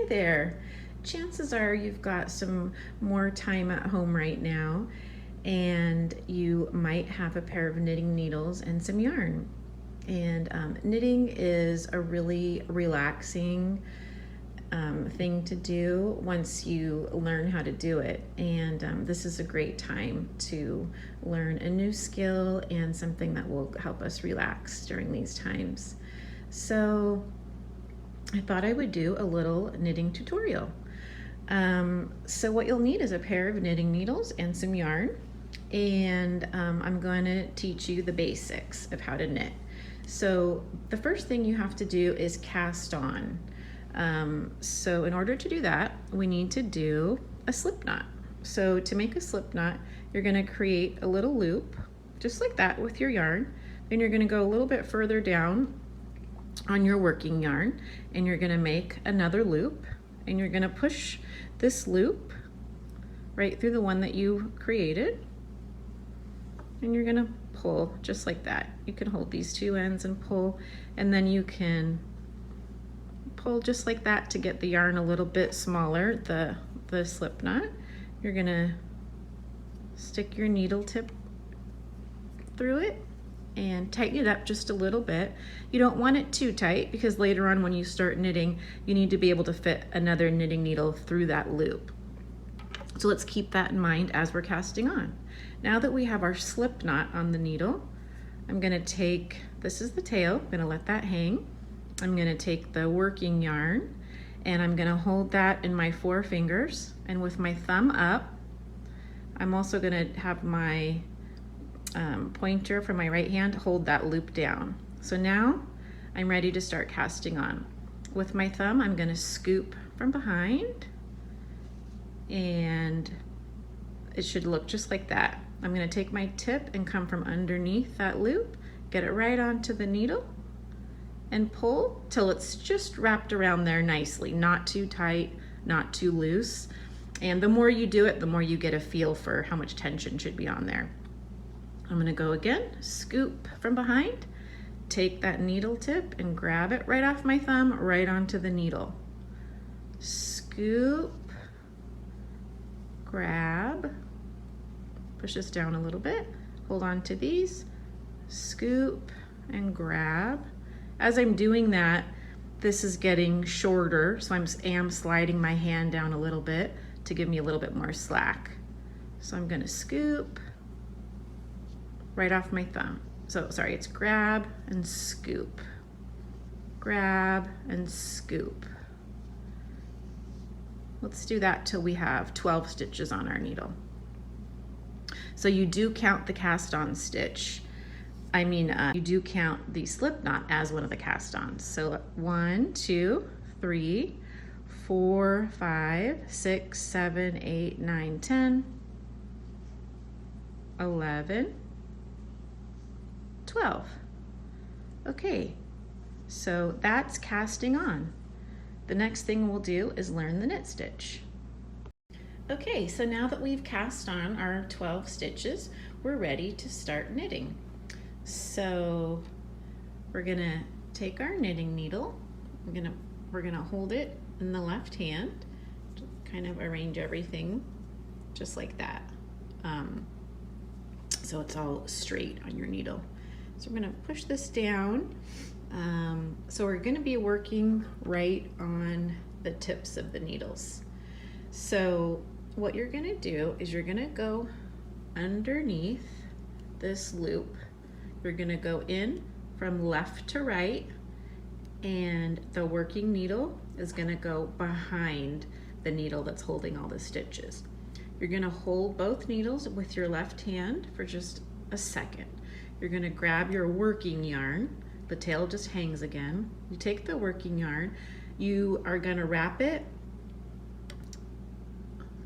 there. Chances are you've got some more time at home right now, and you might have a pair of knitting needles and some yarn. And knitting is a really relaxing thing to do once you learn how to do it. And this is a great time to learn a new skill and something that will help us relax during these times. So I thought I would do a little knitting tutorial. So what you'll need is a pair of knitting needles and some yarn, and I'm going to teach you the basics of how to knit. So the first thing you have to do is cast on. So in order to do that, we need to do a slip knot. So to make a slip knot, you're going to create a little loop just like that with your yarn. Then you're going to go a little bit further down on your working yarn, and you're going to make another loop, and you're going to push this loop right through the one that you created, and you're going to pull just like that. You can hold these two ends and pull, and then you can pull just like that to get the yarn a little bit smaller, the slip knot. You're going to stick your needle tip through it and tighten it up just a little bit. You don't want it too tight, because later on when you start knitting, you need to be able to fit another knitting needle through that loop. So let's keep that in mind as we're casting on. Now that we have our slip knot on the needle, I'm gonna take, this is the tail, I'm gonna let that hang. I'm gonna take the working yarn, and I'm gonna hold that in my 4 fingers, and with my thumb up, I'm also gonna have my pointer from my right hand hold that loop down. So now I'm ready to start casting on. With my thumb, I'm going to scoop from behind, and it should look just like that. I'm going to take my tip and come from underneath that loop, get it right onto the needle, and pull till it's just wrapped around there nicely, not too tight, not too loose. And the more you do it, the more you get a feel for how much tension should be on there. I'm gonna go again, scoop from behind, take that needle tip and grab it right off my thumb, right onto the needle. Scoop, grab, push this down a little bit, hold on to these, scoop and grab. As I'm doing that, this is getting shorter, so I am sliding my hand down a little bit to give me a little bit more slack. So I'm gonna scoop, right off my thumb. So sorry, it's grab and scoop. Grab and scoop. Let's do that till we have 12 stitches on our needle. So you do count the cast on stitch. You do count the slip knot as one of the cast ons. So 1, 2, 3, 4, 5, 6, 7, 8, 9, 10, 11, 12. Okay, so that's casting on. The next thing we'll do is learn the knit stitch. Okay, so now that we've cast on our 12 stitches, we're ready to start knitting. So we're gonna take our knitting needle, we're gonna hold it in the left hand, kind of arrange everything just like that. So it's all straight on your needle. So we're gonna push this down. So we're gonna be working right on the tips of the needles. So what you're gonna do is you're gonna go underneath this loop. You're gonna go in from left to right, and the working needle is gonna go behind the needle that's holding all the stitches. You're gonna hold both needles with your left hand for just a second. You're gonna grab your working yarn, the tail just hangs again. You take the working yarn, you are gonna wrap it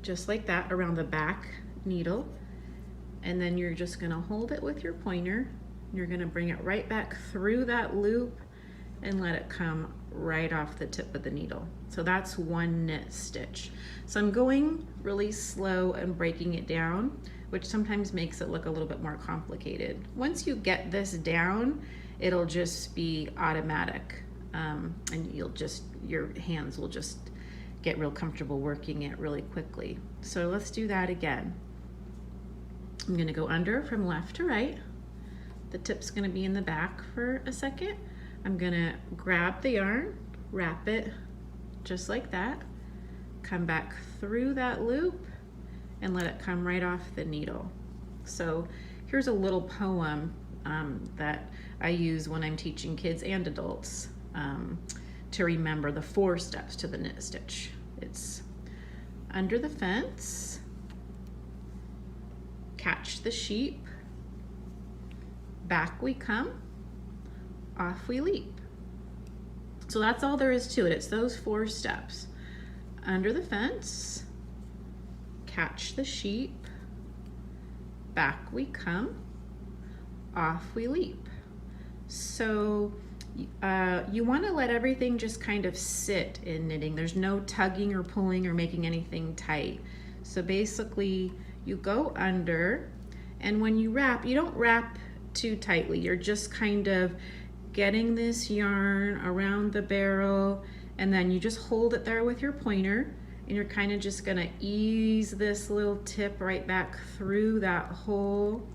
just like that around the back needle, and then you're just gonna hold it with your pointer. You're gonna bring it right back through that loop and let it come right off the tip of the needle. So that's one knit stitch. So I'm going really slow and breaking it down, which sometimes makes it look a little bit more complicated. Once you get this down, it'll just be automatic, and your hands will just get real comfortable working it really quickly. So let's do that again. I'm going to go under from left to right. The tip's going to be in the back for a second. I'm going to grab the yarn, wrap it just like that, come back through that loop, and let it come right off the needle. So here's a little poem that I use when I'm teaching kids and adults to remember the 4 steps to the knit stitch. It's under the fence, catch the sheep, back we come, off we leap. So that's all there is to it. It's those 4 steps. Under the fence, catch the sheep, back we come, off we leap. So you want to let everything just kind of sit in knitting. There's no tugging or pulling or making anything tight. So basically you go under, and when you wrap, you don't wrap too tightly. You're just kind of getting this yarn around the barrel, and then you just hold it there with your pointer, and you're kind of just gonna ease this little tip right back through that hole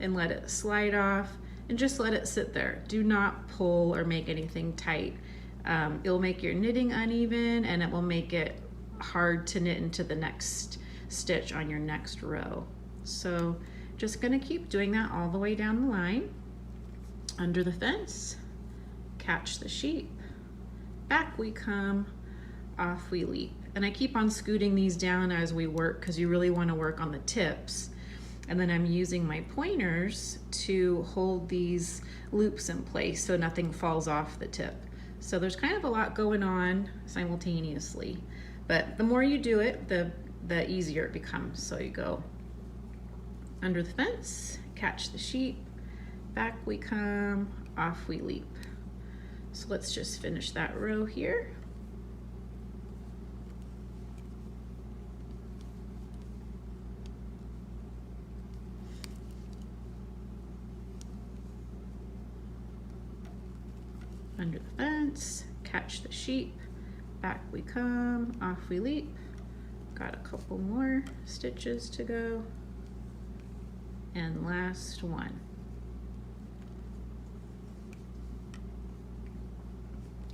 and let it slide off, and just let it sit there. Do not pull or make anything tight. It'll make your knitting uneven, and it will make it hard to knit into the next stitch on your next row. So just gonna keep doing that all the way down the line. Under the fence, catch the sheep, back we come, off we leap. And I keep on scooting these down as we work because you really want to work on the tips. And then I'm using my pointers to hold these loops in place so nothing falls off the tip. So there's kind of a lot going on simultaneously, but the more you do it, the easier it becomes. So you go under the fence, catch the sheep, back we come, off we leap. So let's just finish that row here. Under the fence, catch the sheep, back we come, off we leap. Got a couple more stitches to go. And last one.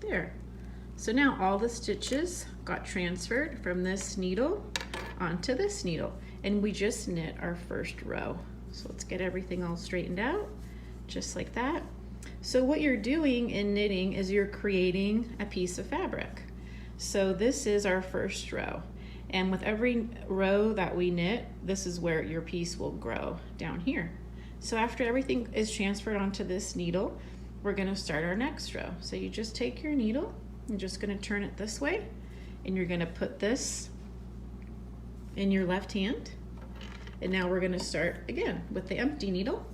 There. So now all the stitches got transferred from this needle onto this needle, and we just knit our first row. So let's get everything all straightened out, just like that. So what you're doing in knitting is you're creating a piece of fabric. So this is our first row, and with every row that we knit, this is where your piece will grow down here. So after everything is transferred onto this needle, we're going to start our next row. So you just take your needle, you're just going to turn it this way, and you're going to put this in your left hand. And now we're going to start again with the empty needle.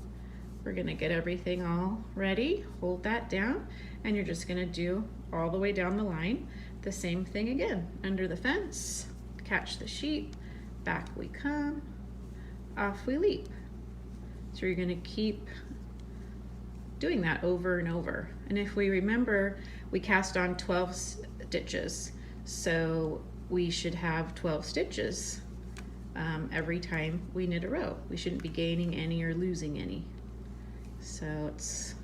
We're going to get everything all ready, hold that down, and you're just going to do all the way down the line the same thing again. Under the fence, catch the sheep, back we come, off we leap. So you're going to keep doing that over and over. And if we remember, we cast on 12 stitches, so we should have 12 stitches every time we knit a row. We shouldn't be gaining any or losing any. So it's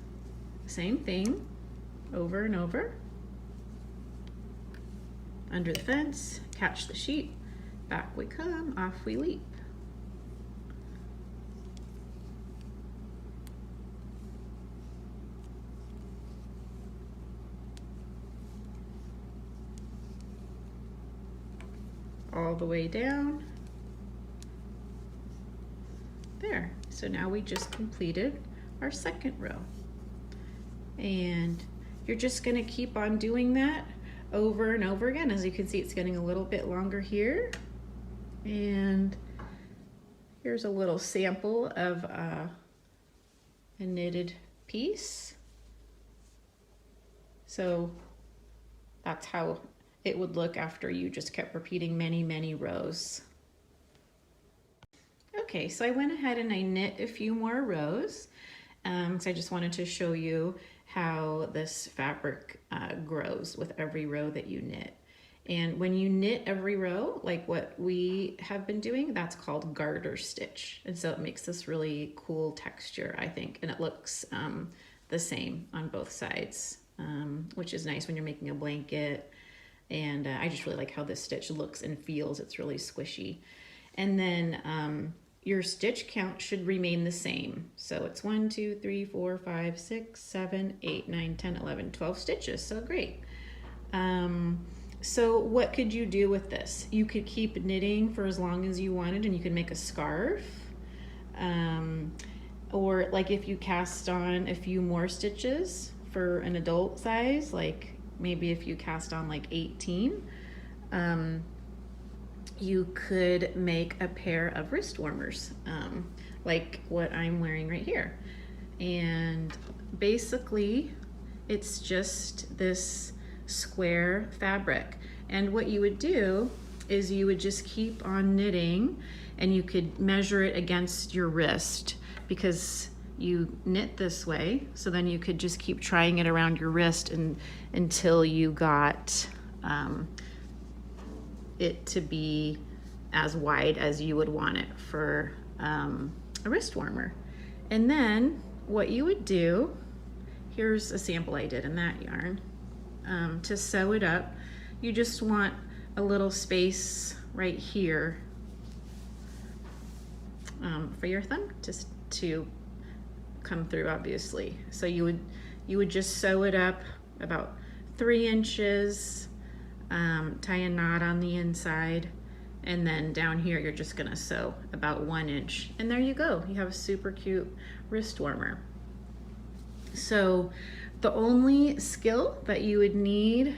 the same thing over and over. Under the fence, catch the sheep, back we come, off we leap. All the way down. There. So now we just completed our second row. And you're just going to keep on doing that over and over again. As you can see, it's getting a little bit longer here. And here's a little sample of a knitted piece. So that's how it would look after you just kept repeating many, many rows. Okay, so I went ahead and I knit a few more rows. So I just wanted to show you how this fabric grows with every row that you knit. And when you knit every row, like what we have been doing, that's called garter stitch. And so it makes this really cool texture, I think, and it looks the same on both sides, which is nice when you're making a blanket. And I just really like how this stitch looks and feels. It's really squishy. And then your stitch count should remain the same. So it's 1, 2, 3, 4, 5, 6, 7, 8, 9, 10, 11, 12 stitches. So great. So what could you do with this? You could keep knitting for as long as you wanted, and you could make a scarf. Or like if you cast on a few more stitches for an adult size, like maybe if you cast on like 18, you could make a pair of wrist warmers, like what I'm wearing right here. And basically it's just this square fabric. And what you would do is you would just keep on knitting, and you could measure it against your wrist because you knit this way. So then you could just keep trying it around your wrist until you got it to be as wide as you would want it for a wrist warmer. And then what you would do, here's a sample I did in that yarn. To sew it up, you just want a little space right here for your thumb to come through, obviously. So you would just sew it up about 3 inches, tie a knot on the inside, and then down here you're just gonna sew about 1 inch, and there you go. You have a super cute wrist warmer. So the only skill that you would need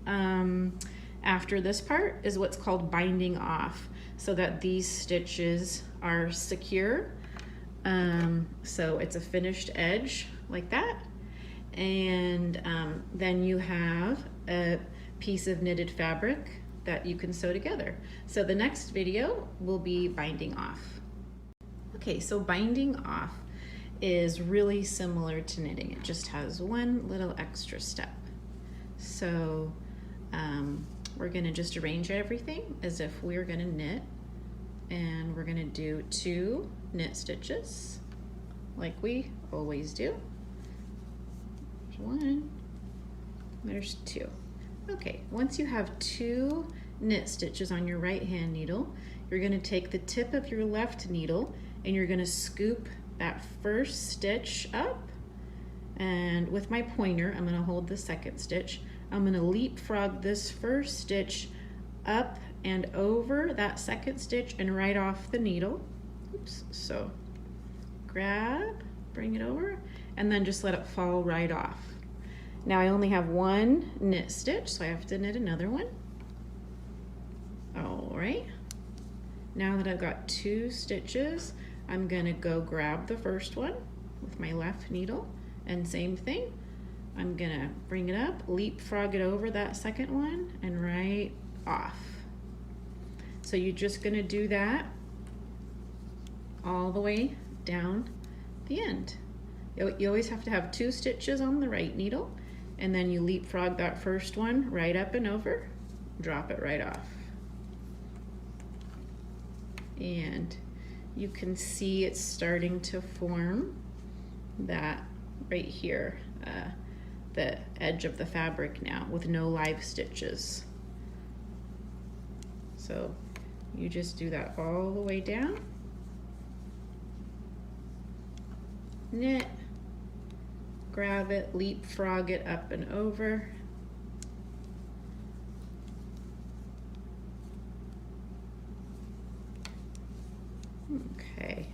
after this part is what's called binding off, so that these stitches are secure. So it's a finished edge like that. And then you have a piece of knitted fabric that you can sew together. So the next video will be binding off. Okay, so binding off is really similar to knitting. It just has one little extra step. So we're gonna just arrange everything as if we're gonna knit, and we're gonna do 2 knit stitches like we always do. There's 1, there's 2. Okay, once you have 2 knit stitches on your right hand needle, you're gonna take the tip of your left needle and you're gonna scoop that first stitch up, and with my pointer I'm gonna hold the second stitch. I'm gonna leapfrog this first stitch up and over that second stitch and right off the needle. Oops, so grab, bring it over, and then just let it fall right off. Now I only have 1 knit stitch, so I have to knit another one. All right, now that I've got 2 stitches, I'm gonna go grab the first one with my left needle, and same thing. I'm gonna bring it up, leapfrog it over that second one, and right off. So you're just gonna do that all the way down the end. You always have to have 2 stitches on the right needle, and then you leapfrog that first one right up and over, drop it right off. And you can see it's starting to form that right here, the edge of the fabric now with no live stitches. So you just do that all the way down, knit, grab it, leapfrog it up and over, okay.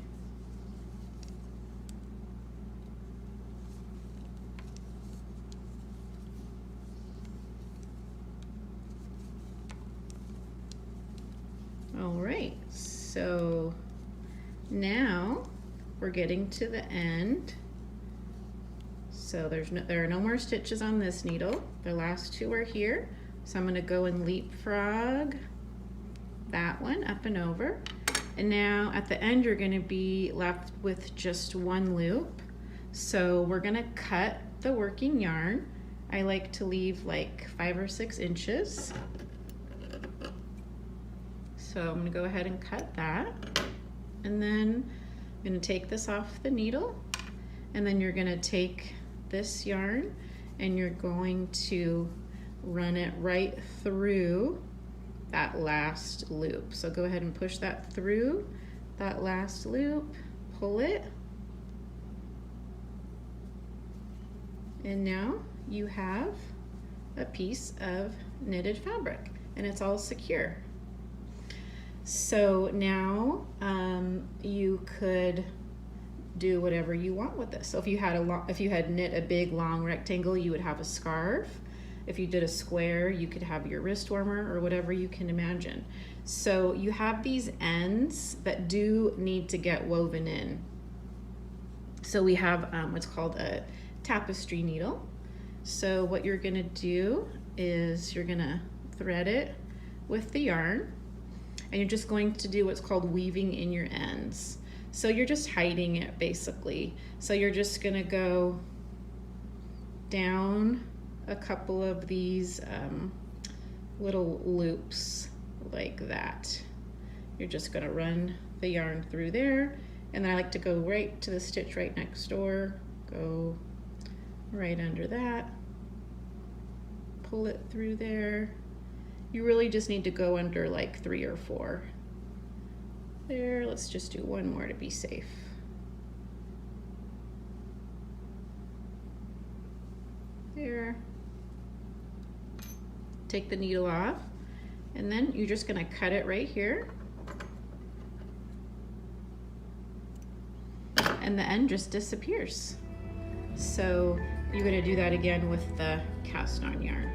All right, so now we're getting to the end. So there are no more stitches on this needle. The last 2 are here. So I'm gonna go and leapfrog that one up and over. And now at the end, you're gonna be left with just 1 loop. So we're gonna cut the working yarn. I like to leave like 5 or 6 inches. So I'm gonna go ahead and cut that. And then I'm gonna take this off the needle, and then you're gonna take this yarn and you're going to run it right through that last loop. So go ahead and push that through that last loop, pull it, and now you have a piece of knitted fabric and it's all secure. So now you could do whatever you want with this. So if you had knit a big long rectangle, you would have a scarf. If you did a square, you could have your wrist warmer or whatever you can imagine. So you have these ends that do need to get woven in. So we have what's called a tapestry needle. So what you're gonna do is you're gonna thread it with the yarn, and you're just going to do what's called weaving in your ends. So you're just hiding it basically. So you're just gonna go down a couple of these little loops like that. You're just gonna run the yarn through there, and then I like to go right to the stitch right next door, go right under that, pull it through there. You really just need to go under like 3 or 4. There, let's just do one more to be safe. There. Take the needle off, and then you're just gonna cut it right here. And the end just disappears. So you're gonna do that again with the cast on yarn.